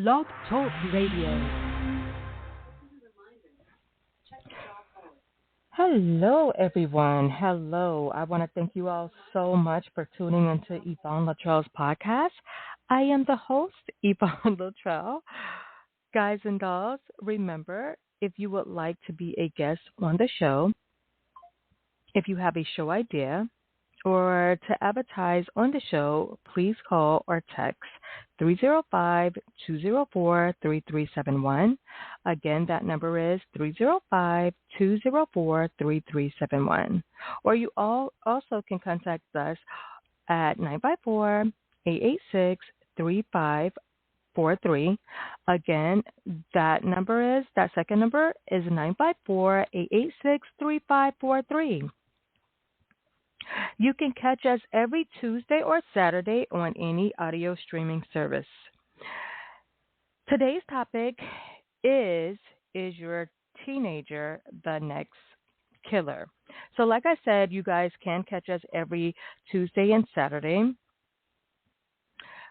Blog Talk Radio. Hello, everyone. Hello. I want to thank you all so much for tuning into Yvonne Luttrell's podcast. I am the host, Yvonne Luttrell. Guys and dolls, remember, if you would like to be a guest on the show, if you have a show idea, or to advertise on the show, please call or text 305-204-3371. Again, that number is 305-204-3371. Or you all also can contact us at 954-886-3543. Again, that second number is 954-886-3543. You can catch us every Tuesday or Saturday on any audio streaming service. Today's topic is your teenager the next killer? So like I said, you guys can catch us every Tuesday and Saturday.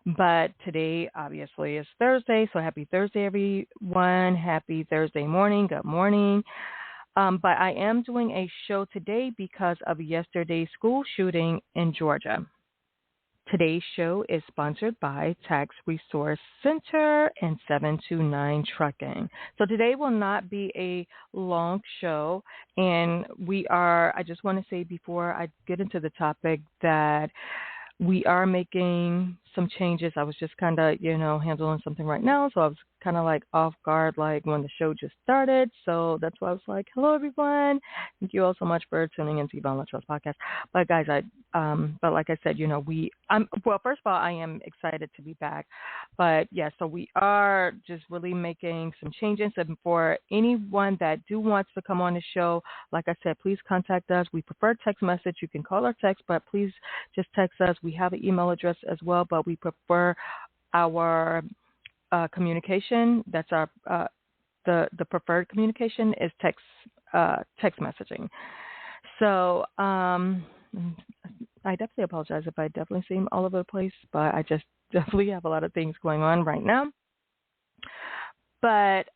But today, obviously, is Thursday. So happy Thursday, everyone. Happy Thursday morning. Good morning. But I am doing a show today because of yesterday's school shooting in Georgia. Today's show is sponsored by Tax Resource Center and 729 Trucking. So today will not be a long show. And I just want to say before I get into the topic that we are making some changes. I was just kind of, handling something right now. So I was kind of like off guard, like when the show just started. So that's why I was like, hello, everyone. Thank you all so much for tuning into Yvonne Luttrell's podcast. But guys, but like I said, first of all, I am excited to be back. But yeah, so we are just really making some changes. And for anyone that wants to come on the show, like I said, please contact us. We prefer text message. You can call or text, but please just text us. We have an email address as well, but we prefer our communication. That's our the preferred communication is text messaging. So I definitely apologize if I definitely seem all over the place, but I just definitely have a lot of things going on right now. But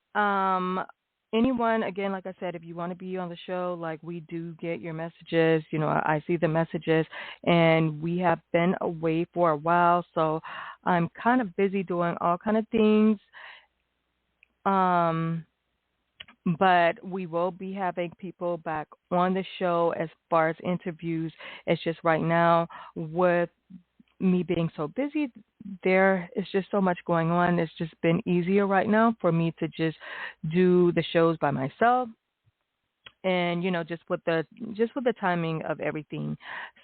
anyone, again, like I said, if you want to be on the show, like we do get your messages. I see the messages, and we have been away for a while, so I'm kind of busy doing all kind of things. But we will be having people back on the show as far as interviews. It's just right now with me being so busy, there is just so much going on. It's just been easier right now for me to just do the shows by myself, and just with the timing of everything.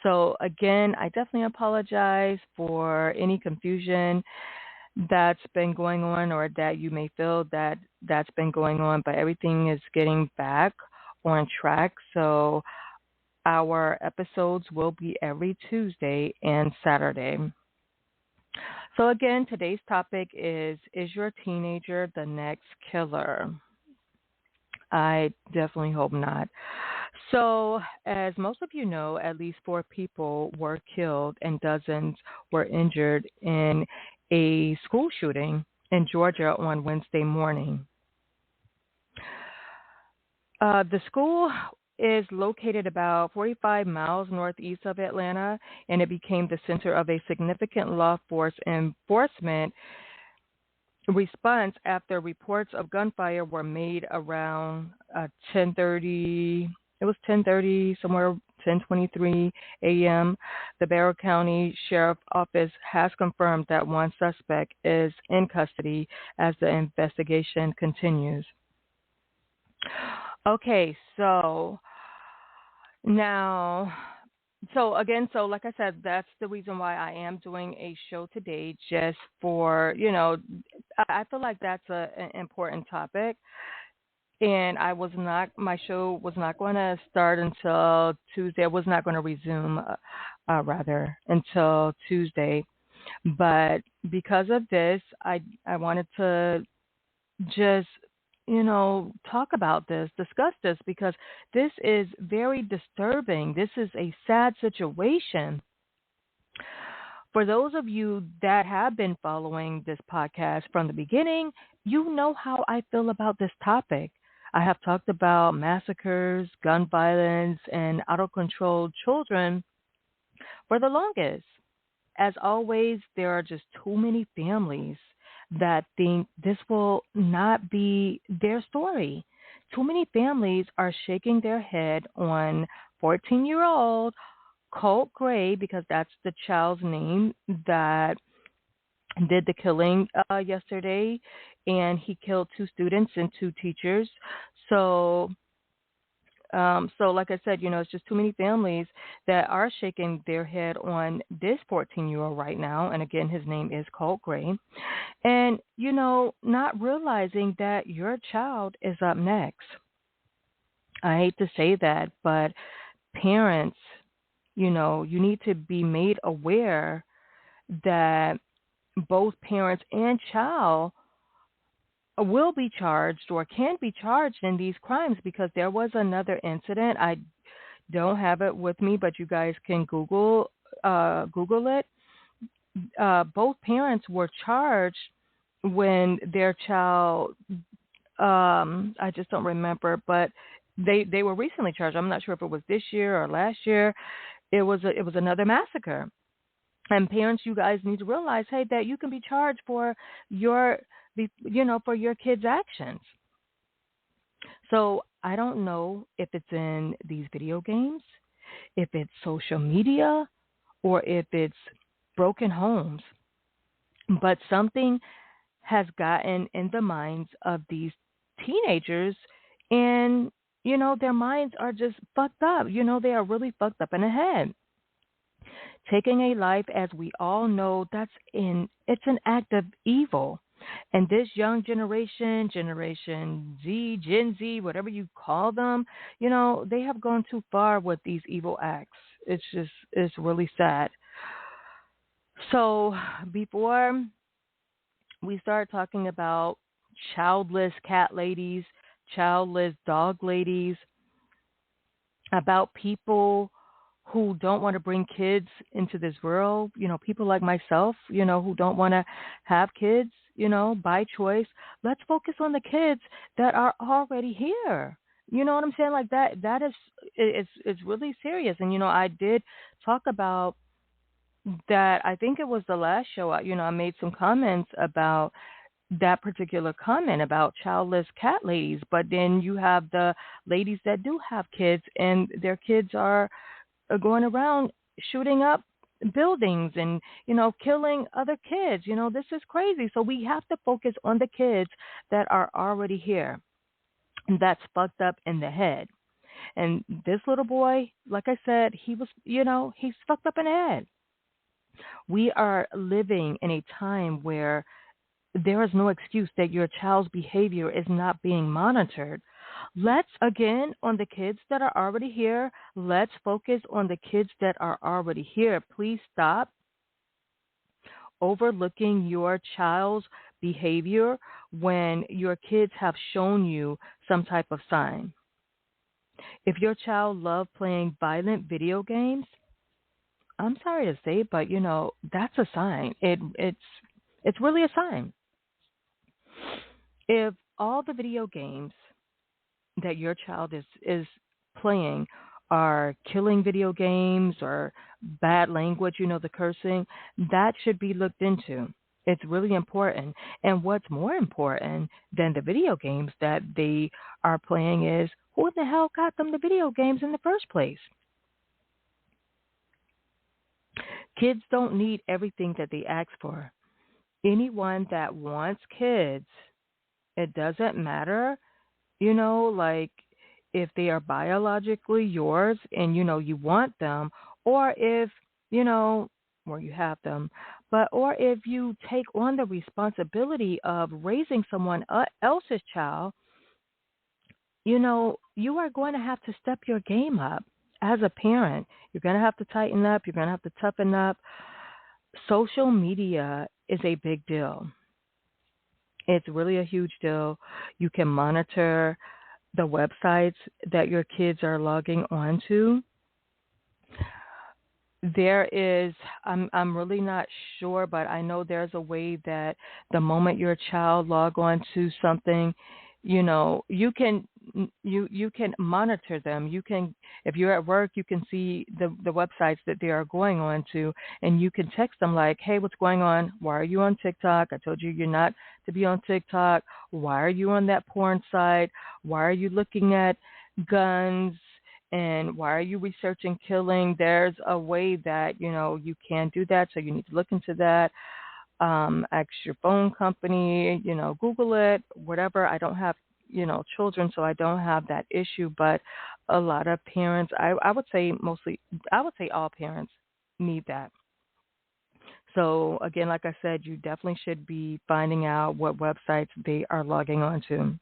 So again, I definitely apologize for any confusion that's been going on, or that you may feel that's been going on, but everything is getting back on track. So our episodes will be every Tuesday and Saturday. So again, today's topic is your teenager the next killer? I definitely hope not. So, as most of you know, at least 4 people were killed and dozens were injured in a school shooting in Georgia on Wednesday morning. The school is located about 45 miles northeast of Atlanta, and it became the center of a significant law enforcement response after reports of gunfire were made around 10:30. It was 10:30, somewhere 10:23 a.m. The Barrow County Sheriff Office has confirmed that one suspect is in custody as the investigation continues. Okay, so now, so like I said, that's the reason why I am doing a show today, just for, I feel like that's an important topic. And my show was not going to start until Tuesday. I was not going to resume, until Tuesday. But because of this, I wanted to just, talk about this, discuss this, because this is very disturbing. This is a sad situation. For those of you that have been following this podcast from the beginning, you know how I feel about this topic. I have talked about massacres, gun violence, and out of control children for the longest. As always, there are just too many families that think this will not be their story. Too many families are shaking their head on 14-year-old Colt Gray, because that's the child's name that did the killing yesterday, and he killed two students and two teachers. So so, like I said, it's just too many families that are shaking their head on this 14-year-old right now. And again, his name is Colt Gray. And, not realizing that your child is up next. I hate to say that, but parents, you need to be made aware that both parents and child will be charged or can be charged in these crimes, because there was another incident. I don't have it with me, but you guys can Google it. Both parents were charged when their child, I just don't remember, but they were recently charged. I'm not sure if it was this year or last year. It was another massacre. And parents, you guys need to realize, hey, that you can be charged for your for your kids' actions. So I don't know if it's in these video games, if it's social media, or if it's broken homes, but something has gotten in the minds of these teenagers, and their minds are just fucked up. They are really fucked up in the head. Taking a life, as we all know, it's an act of evil. And this young generation, Generation Z, Gen Z, whatever you call them, they have gone too far with these evil acts. It's really sad. So before we start talking about childless cat ladies, childless dog ladies, about people who don't want to bring kids into this world, people like myself, who don't want to have kids, by choice. Let's focus on the kids that are already here. You know what I'm saying? Like that is it's really serious. And I did talk about that. I think it was the last show. I made some comments about that particular comment about childless cat ladies, but then you have the ladies that do have kids, and their kids are going around shooting up buildings and killing other kids. This is crazy. So we have to focus on the kids that are already here, and that's fucked up in the head. And this little boy, like I said, he was, he's fucked up in the head. We are living in a time where there is no excuse that your child's behavior is not being monitored. Let's, again, on the kids that are already here, let's focus on the kids that are already here. Please stop overlooking your child's behavior when your kids have shown you some type of sign. If your child loves playing violent video games, I'm sorry to say, but that's a sign. It's really a sign. If all the video games that your child is playing are killing video games or bad language, the cursing, that should be looked into. It's really important. And what's more important than the video games that they are playing is, who the hell got them the video games in the first place? Kids don't need everything that they ask for. Anyone that wants kids, it doesn't matter, like if they are biologically yours and you want them, or if or you have them, but or if you take on the responsibility of raising someone else's child, you are going to have to step your game up as a parent. You're going to have to tighten up. You're going to have to toughen up. Social media is a big deal. It's really a huge deal. You can monitor the websites that your kids are logging onto. There is, I'm really not sure, but I know there's a way that the moment your child log on to something, you can you can monitor them. You can, if you're at work, you can see the websites that they are going on to, and you can text them like, "Hey, what's going on? Why are you on TikTok? I told you you're not to be on TikTok. Why are you on that porn site? Why are you looking at guns?" And why are you researching killing? There's a way that you can do that, so you need to look into that. Ask your phone company, Google it, whatever. I don't have children, so I don't have that issue, but a lot of parents, I would say mostly, I would say all parents need that. So again, like I said, you definitely should be finding out what websites they are logging on to.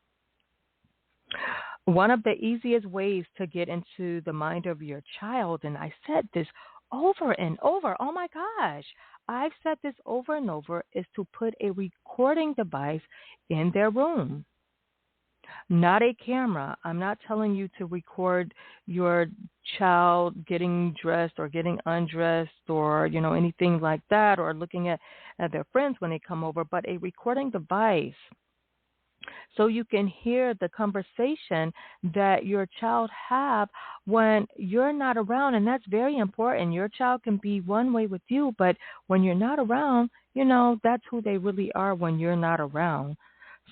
One of the easiest ways to get into the mind of your child, and I said this over and over, oh my gosh, I've said this over and over, is to put a recording device in their room, not a camera. I'm not telling you to record your child getting dressed or getting undressed or, anything like that, or looking at their friends when they come over, but a recording device so you can hear the conversation that your child have when you're not around. And that's very important. Your child can be one way with you, but when you're not around, that's who they really are when you're not around.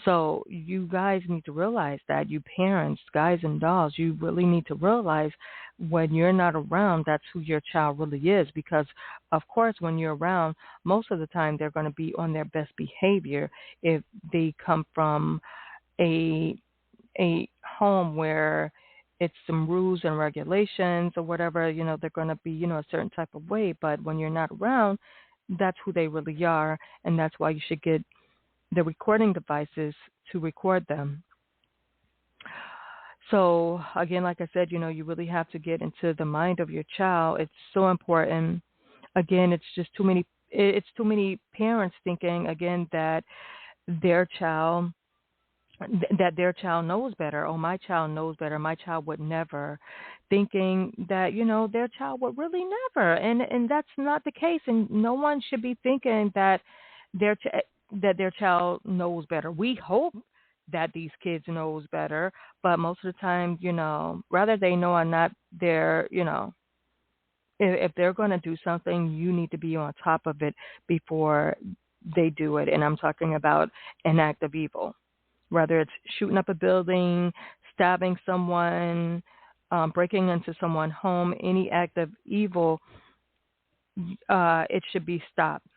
So you guys need to realize that, you parents, guys and dolls, you really need to realize when you're not around, that's who your child really is. Because of course, when you're around, most of the time they're going to be on their best behavior if they come from a a home where it's some rules and regulations or whatever, they're going to be, a certain type of way. But when you're not around, that's who they really are, and that's why you should get the recording devices to record them. So again, like I said, you really have to get into the mind of your child. It's so important. Again, it's just too many. It's too many parents thinking again that their child that their child knows better. Oh, my child knows better. My child would never, thinking that their child would really never, and that's not the case. And no one should be thinking that that their child knows better. We hope that these kids knows better, but most of the time, rather they know or not, they're if they're going to do something, you need to be on top of it before they do it. And I'm talking about an act of evil, whether it's shooting up a building, stabbing someone, breaking into someone's home, any act of evil, it should be stopped.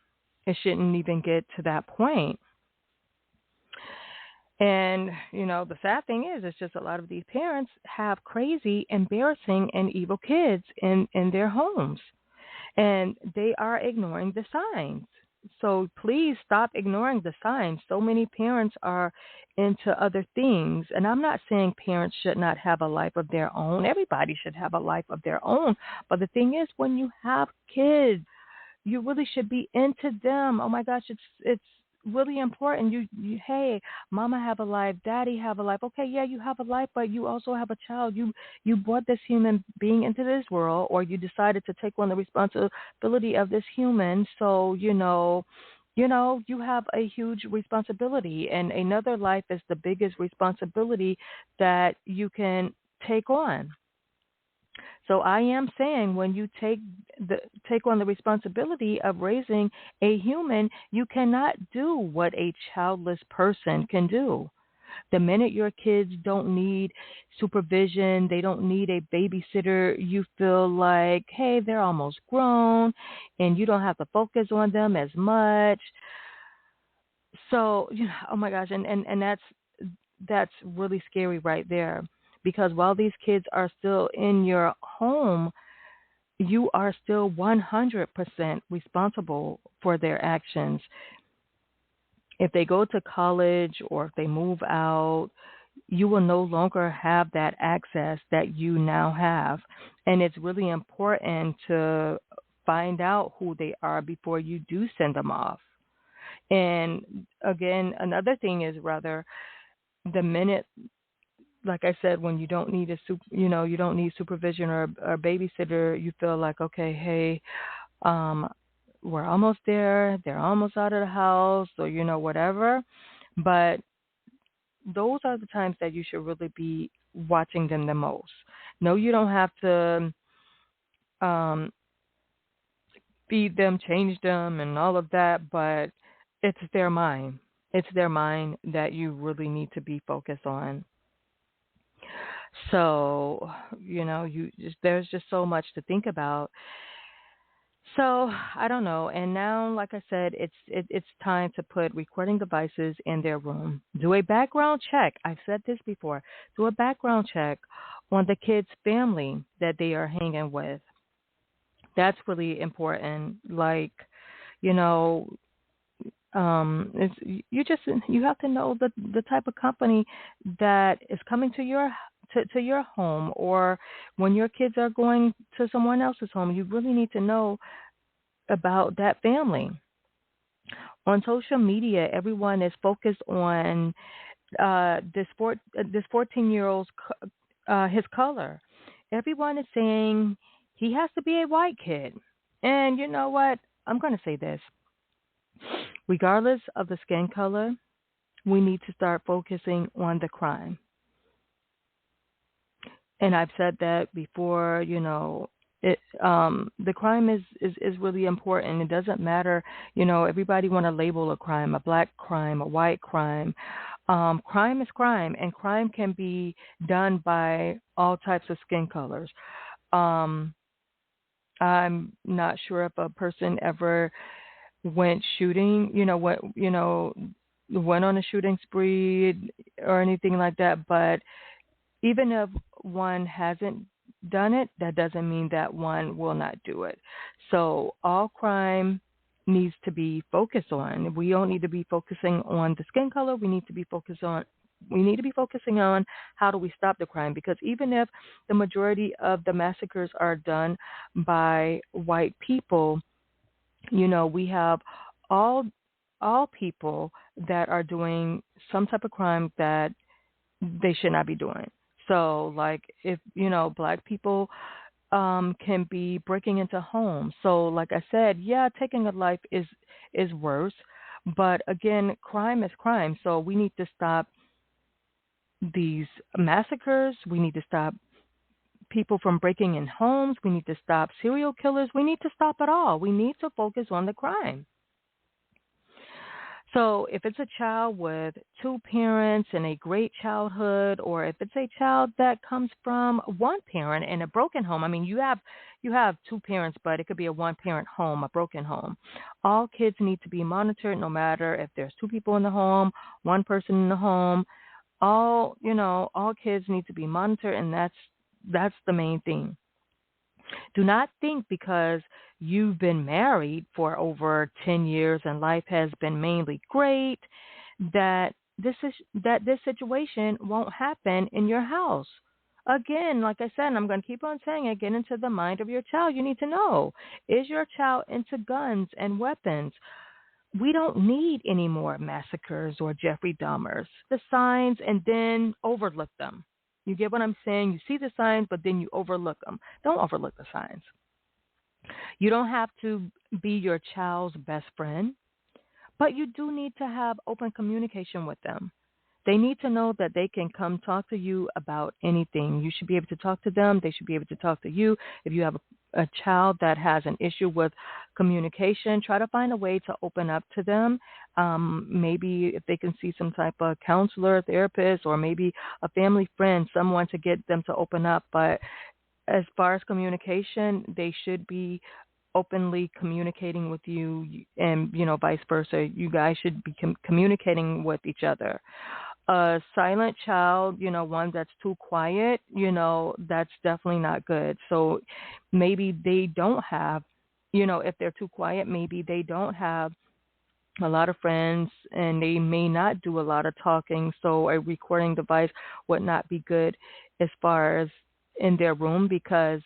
It shouldn't even get to that point. And, the sad thing is, it's just a lot of these parents have crazy, embarrassing, and evil kids in their homes, and they are ignoring the signs. So please stop ignoring the signs. So many parents are into other things. And I'm not saying parents should not have a life of their own. Everybody should have a life of their own. But the thing is, when you have kids, you really should be into them. Oh my gosh, it's really important. Hey, mama have a life, daddy have a life. Okay, yeah, you have a life, but you also have a child. You brought this human being into this world, or you decided to take on the responsibility of this human. So you have a huge responsibility, and another life is the biggest responsibility that you can take on. So I am saying, when you take on the responsibility of raising a human, you cannot do what a childless person can do. The minute your kids don't need supervision, they don't need a babysitter, you feel like, hey, they're almost grown and you don't have to focus on them as much. So, oh my gosh, and that's really scary right there, because while these kids are still in your home, you are still 100% responsible for their actions. If they go to college or if they move out, you will no longer have that access that you now have. And it's really important to find out who they are before you do send them off. And again, another thing is, rather, the minute like I said, when you don't need you don't need supervision or babysitter, you feel like, okay, hey, um, we're almost there. They're almost out of the house, or whatever. But those are the times that you should really be watching them the most. No, you don't have to um, feed them, change them, and all of that, but it's their mind. It's their mind that you really need to be focused on. So, there's just so much to think about. So, I don't know. And now, like I said, it's time to put recording devices in their room. Do a background check. I've said this before. Do a background check on the kid's family that they are hanging with. That's really important. Like, you know, it's you have to know the type of company that is coming to your home, or when your kids are going to someone else's home. You really need to know about that family. On social media, everyone is focused on this 14-year-old's his color. Everyone is saying he has to be a white kid, and you know what? I'm going to say this: regardless of the skin color, we need to start focusing on the crime. And I've said that before. The crime is really important. It doesn't matter. Everybody want to label a crime: a black crime, a white crime. Crime is crime, and crime can be done by all types of skin colors. Um, I'm not sure if a person ever went shooting, went on a shooting spree or anything like that. But even if one hasn't done it, that doesn't mean that one will not do it. So all crime needs to be focused on. We don't need to be focusing on the skin color. We need to be focusing on how do we stop the crime, because even if the majority of the massacres are done by white people, we have all all people that are doing some type of crime that they should not be doing. So, like, if black people can be breaking into homes. So, like I said, yeah, taking a life is worse, but again, crime is crime. So we need to stop these massacres. We need to stop people from breaking in homes. We need to stop serial killers. We need to stop it all. We need to focus on the crime. So, if it's a child with two parents and a great childhood, or if it's a child that comes from one parent in a broken home, I mean, you have two parents, but it could be a one parent home, a broken home. All kids need to be monitored, no matter if there's two people in the home, one person in the home. All kids need to be monitored, and that's the main thing. Do not think because you've been married for over 10 years and life has been mainly great that this situation won't happen in your house. Again, like I said, and I'm going to keep on saying it, get into the mind of your child. You need to know, is your child into guns and weapons? We don't need any more massacres or Jeffrey Dahmers. The signs and then overlook them. You get what I'm saying? You see the signs, but then you overlook them. Don't overlook the signs. You don't have to be your child's best friend, but you do need to have open communication with them. They need to know that they can come talk to you about anything. You should be able to talk to them. They should be able to talk to you. If you have a child that has an issue with communication, try to find a way to open up to them. Maybe if they can see some type of counselor, therapist, or maybe a family friend, someone to get them to open up. But as far as communication, they should be openly communicating with you, and vice versa. You guys should be communicating with each other. A silent child, one that's too quiet, that's definitely not good. So maybe they don't have, if they're too quiet, maybe they don't have a lot of friends and they may not do a lot of talking. So a recording device would not be good as far as in their room, because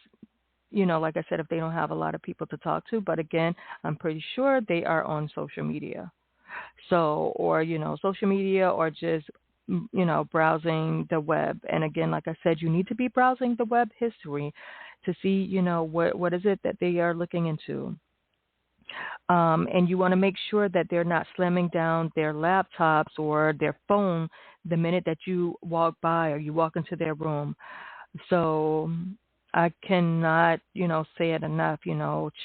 like I said, if they don't have a lot of people to talk to. But again, I'm pretty sure they are on social media. So, or social media, or just browsing the web. And again, like I said, you need to be browsing the web history to see, what is it that they are looking into. And you want to make sure that they're not slamming down their laptops or their phone the minute that you walk by or you walk into their room. So I cannot, say it enough,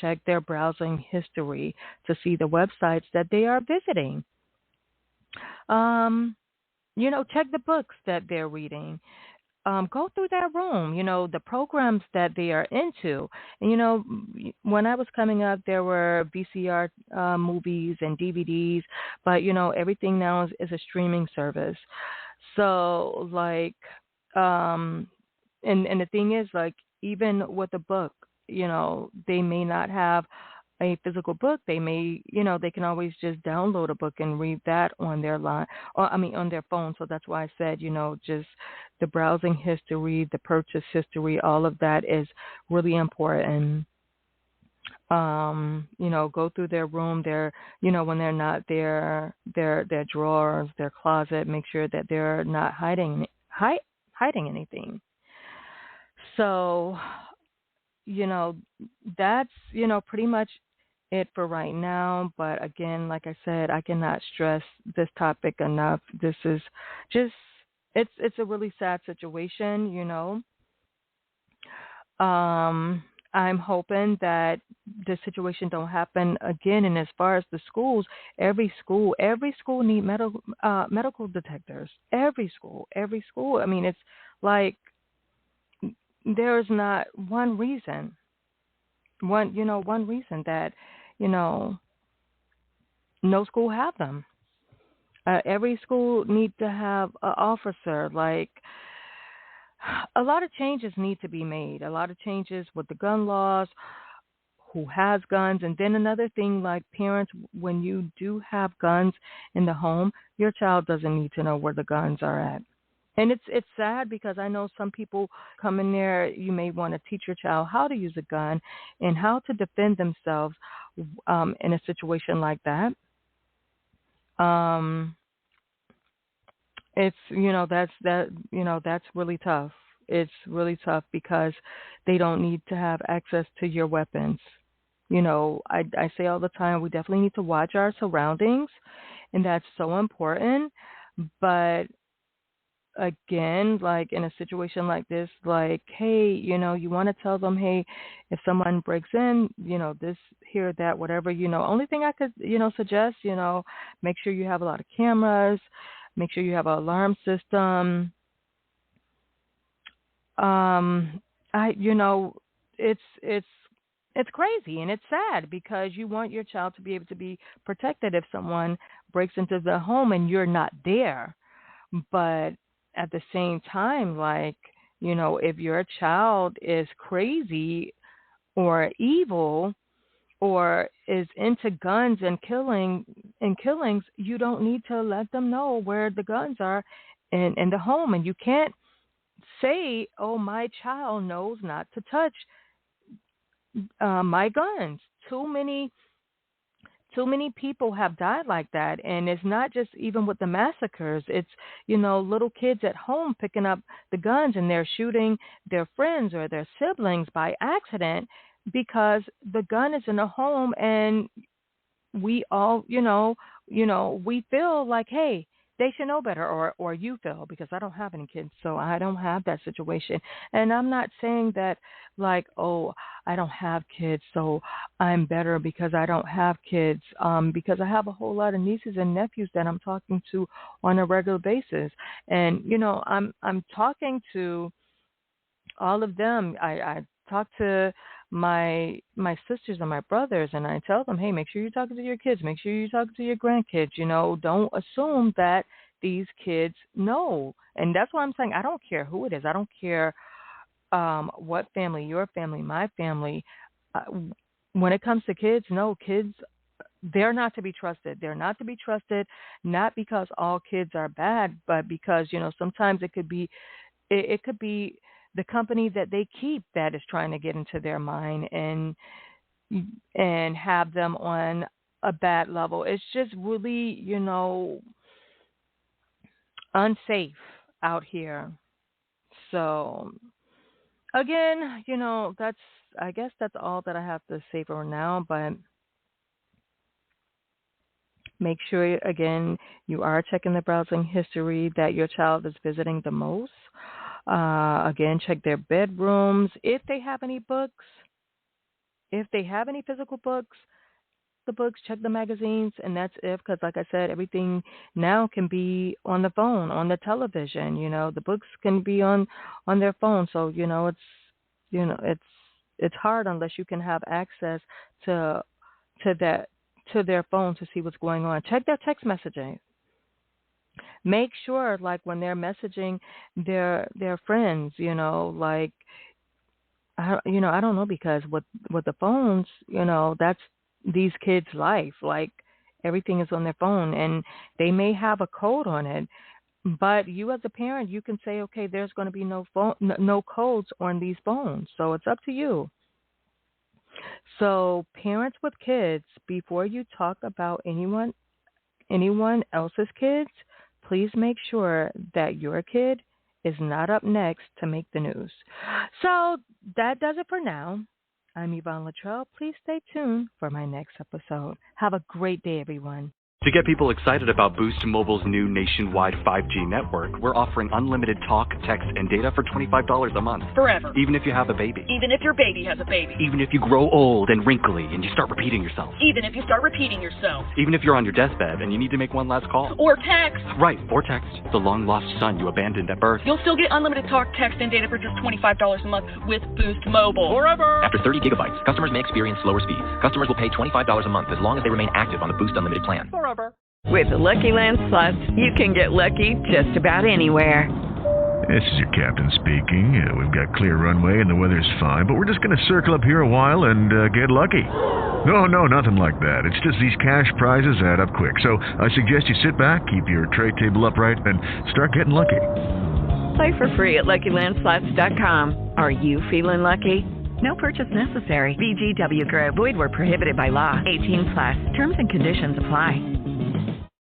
check their browsing history to see the websites that they are visiting. Um, check the books that they're reading. Go through that room, the programs that they are into. And, when I was coming up, there were VCR movies and DVDs, but, everything now is a streaming service. So, like, um, and the thing is, like, even with a book, they may not have a physical book. They may, they can always just download a book and read that on their line, or I mean, on their phone. So that's why I said, just the browsing history, the purchase history, all of that is really important. Go through their room, when they're not there, their drawers, their closet, make sure that they're not hiding anything. So, you know, that's, pretty much it for right now. But again, like I said, I cannot stress this topic enough. This is just, it's a really sad situation. Um, I'm hoping that the situation don't happen again. And as far as the schools, every school need medical detectors. Every school. I mean, it's like there's not one reason that, you know, no school have them. Every school need to have an officer. Like, a lot of changes need to be made. A lot of changes with the gun laws, who has guns, and then another thing, like parents, when you do have guns in the home, your child doesn't need to know where the guns are at. And it's sad because I know some people come in there. You may want to teach your child how to use a gun and how to defend themselves in a situation like that. Um, it's that's really tough. It's really tough because they don't need to have access to your weapons. I say all the time, we definitely need to watch our surroundings, and that's so important. But again, like in a situation like this, like, hey, you want to tell them, hey, if someone breaks in, this, here, that, whatever, only thing I could, suggest, make sure you have a lot of cameras, make sure you have an alarm system. Um, it's it's it's crazy and it's sad because you want your child to be able to be protected if someone breaks into the home and you're not there. But at the same time, like, if your child is crazy or evil or is into guns and killings, you don't need to let them know where the guns are in the home. And you can't say, "Oh, my child knows not to touch my guns." Too many too many people have died like that, and it's not just even with the massacres. It's, little kids at home picking up the guns and they're shooting their friends or their siblings by accident because the gun is in a home. And we all, we feel like, hey, they should know better, or you feel, because I don't have any kids, so I don't have that situation. And I'm not saying that, like, oh, I don't have kids, so I'm better because I don't have kids. Because I have a whole lot of nieces and nephews that I'm talking to on a regular basis, and I'm talking to all of them. I talk to my sisters and my brothers, and I tell them, hey, make sure you're talking to your kids, make sure you're talking to your grandkids. Don't assume that these kids know. And that's why I'm saying, I don't care who it is. I don't care what family, your family, my family. Uh, when it comes to kids, no, kids, they're not to be trusted. They're not to be trusted, not because all kids are bad, but because, sometimes it could be the company that they keep that is trying to get into their mind and have them on a bad level. It's just really, unsafe out here. So again, I guess that's all that I have to say for now, but make sure again you are checking the browsing history that your child is visiting the most. Again, check their bedrooms if they have any books. If they have any physical books, the books, check the magazines, and that's it. Because, like I said, everything now can be on the phone, on the television. The books can be on their phone. So it's hard unless you can have access to that to their phone to see what's going on. Check their text messaging. Make sure, like when they're messaging their friends, like I don't know, because with the phones, that's these kids' life. Like everything is on their phone, and they may have a code on it. But you, as a parent, you can say, okay, there's going to be no codes on these phones. So it's up to you. So parents with kids, before you talk about anyone else's kids, please make sure that your kid is not up next to make the news. So that does it for now. I'm Yvonne Luttrell. Please stay tuned for my next episode. Have a great day, everyone. To get people excited about Boost Mobile's new nationwide 5G network, we're offering unlimited talk, text, and data for $25 a month. Forever. Even if you have a baby. Even if your baby has a baby. Even if you grow old and wrinkly and you start repeating yourself. Even if you start repeating yourself. Even if you're on your deathbed and you need to make one last call. Or text. Right, or text the long-lost son you abandoned at birth. You'll still get unlimited talk, text, and data for just $25 a month with Boost Mobile. Forever! After 30 gigabytes, customers may experience slower speeds. Customers will pay $25 a month as long as they remain active on the Boost Unlimited plan. Forever! With the Lucky Land Slots, you can get lucky just about anywhere. This is your captain speaking. We've got clear runway and the weather's fine, but we're just going to circle up here a while and get lucky. No, nothing like that. It's just these cash prizes add up quick. So I suggest you sit back, keep your tray table upright, and start getting lucky. Play for free at LuckyLandSlots.com. Are you feeling lucky? No purchase necessary. VGW Group. Void where prohibited by law. 18+. Terms and conditions apply.